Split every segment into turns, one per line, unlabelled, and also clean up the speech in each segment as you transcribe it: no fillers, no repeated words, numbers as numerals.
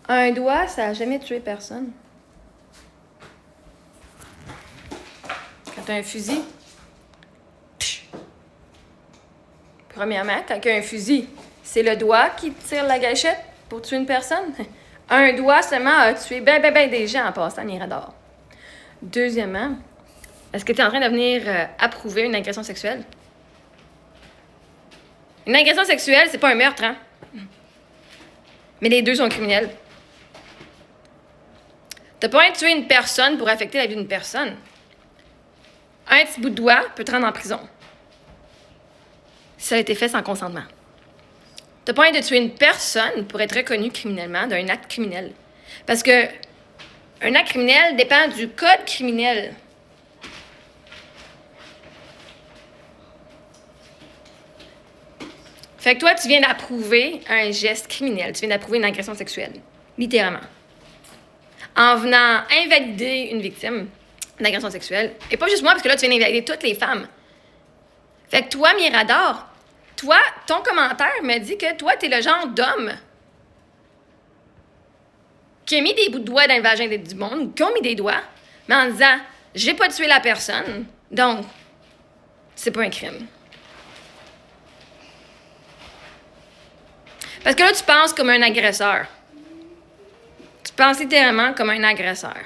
Un doigt, ça n'a jamais tué personne. Quand tu as un fusil, premièrement, quand il y a un fusil, c'est le doigt qui tire la gâchette pour tuer une personne. Un doigt seulement a tué ben des gens en passant Mirador. Deuxièmement, est-ce que tu es en train de venir approuver une agression sexuelle? Une agression sexuelle, c'est pas un meurtre, hein? Mais les deux sont criminels. T'as pas envie de tuer une personne pour affecter la vie d'une personne. Un petit bout de doigt peut te rendre en prison. Si ça a été fait sans consentement. T'as pas envie de tuer une personne pour être reconnu criminellement d'un acte criminel. Parce que un acte criminel dépend du code criminel. Fait que toi, tu viens d'approuver un geste criminel. Tu viens d'approuver une agression sexuelle. Littéralement. En venant invalider une victime d'agression sexuelle. Et pas juste moi, parce que là, tu viens d'invalider toutes les femmes. Fait que toi, Mirador, toi, ton commentaire me dit que toi, t'es le genre d'homme qui a mis des bouts de doigts dans le vagin du monde, qui ont mis des doigts, mais en disant « j'ai pas tué la personne, donc c'est pas un crime ». Parce que là, tu penses comme un agresseur. Tu penses littéralement comme un agresseur.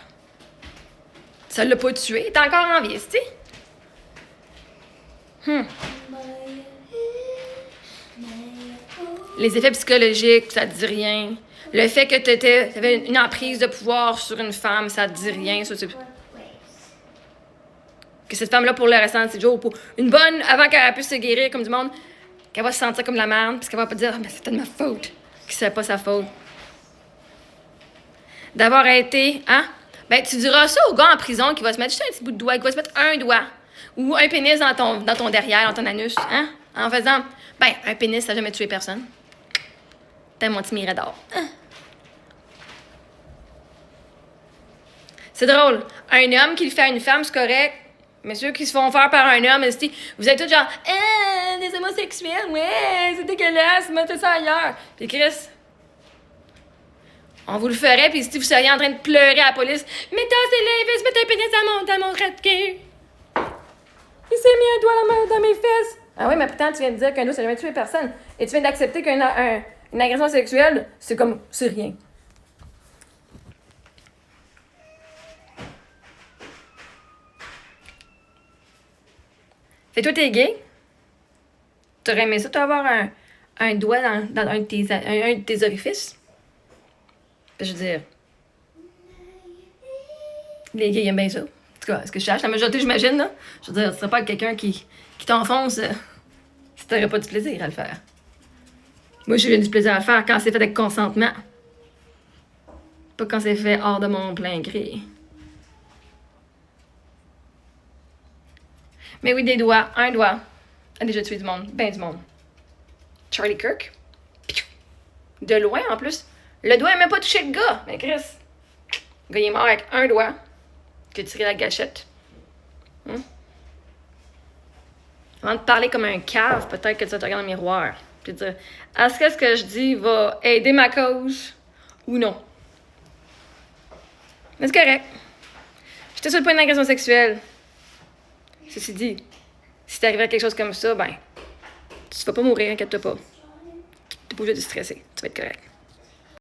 Ça l'a pas tué, t'es encore en vie, tu sais. Les effets psychologiques, ça te dit rien. Le fait que t'avais une emprise de pouvoir sur une femme, ça te dit rien. Ça, que cette femme-là, pour le restant de ses jours, pour une bonne, avant qu'elle puisse se guérir comme du monde, qu'elle va se sentir comme la merde, parce qu'elle va pas dire « c'est de ma faute », que c'est pas sa faute. D'avoir été, hein? Ben, tu diras ça au gars en prison qui va se mettre juste un petit bout de doigt, qui va se mettre un doigt, ou un pénis dans ton derrière, dans ton anus, hein? En faisant, ben, un pénis, ça n'a jamais tué personne. T'es mon petit Mirador. Hein? C'est drôle. Un homme qui le fait à une femme, c'est correct. Mais ceux qui se font faire par un homme, vous êtes tous genre, des homosexuels, ouais, c'est dégueulasse, mettez ça ailleurs. Puis Chris, on vous le ferait, puis si vous seriez en train de pleurer à la police, mais tassez-le, il veut se mettre un pénis dans mon rat-cul. Il s'est mis un doigt dans mes fesses. Ah oui, mais pourtant, tu viens de dire qu'un doigt, ça n'a jamais tué personne. Et tu viens d'accepter qu'une agression sexuelle, c'est rien. Fait que toi, t'es gay? T'aurais aimé ça, avoir un doigt dans un de tes orifices? Je veux dire, les gays aiment bien ça. En tout cas, est-ce que je cherche la majorité, j'imagine, là? Je veux dire, ce serait pas quelqu'un qui t'enfonce si t'aurais pas du plaisir à le faire. Moi, j'ai eu du plaisir à le faire quand c'est fait avec consentement. Pas quand c'est fait hors de mon plein gré. Mais oui, des doigts. Un doigt a déjà tué du monde. Ben du monde. Charlie Kirk. De loin, en plus. Le doigt n'a même pas touché le gars. Mais Chris, le gars, il est mort avec un doigt qui a tiré la gâchette. Avant de parler comme un cave, peut-être que tu vas te regarder dans le miroir. Puis te dire, est-ce que ce que je dis va aider ma cause ou non? Mais c'est correct. Je te souhaite pas une agression sexuelle. Ceci dit, si t'arrive à quelque chose comme ça, ben, tu vas pas mourir, inquiète-toi pas. T'es pas obligé de stresser. Tu vas être correct.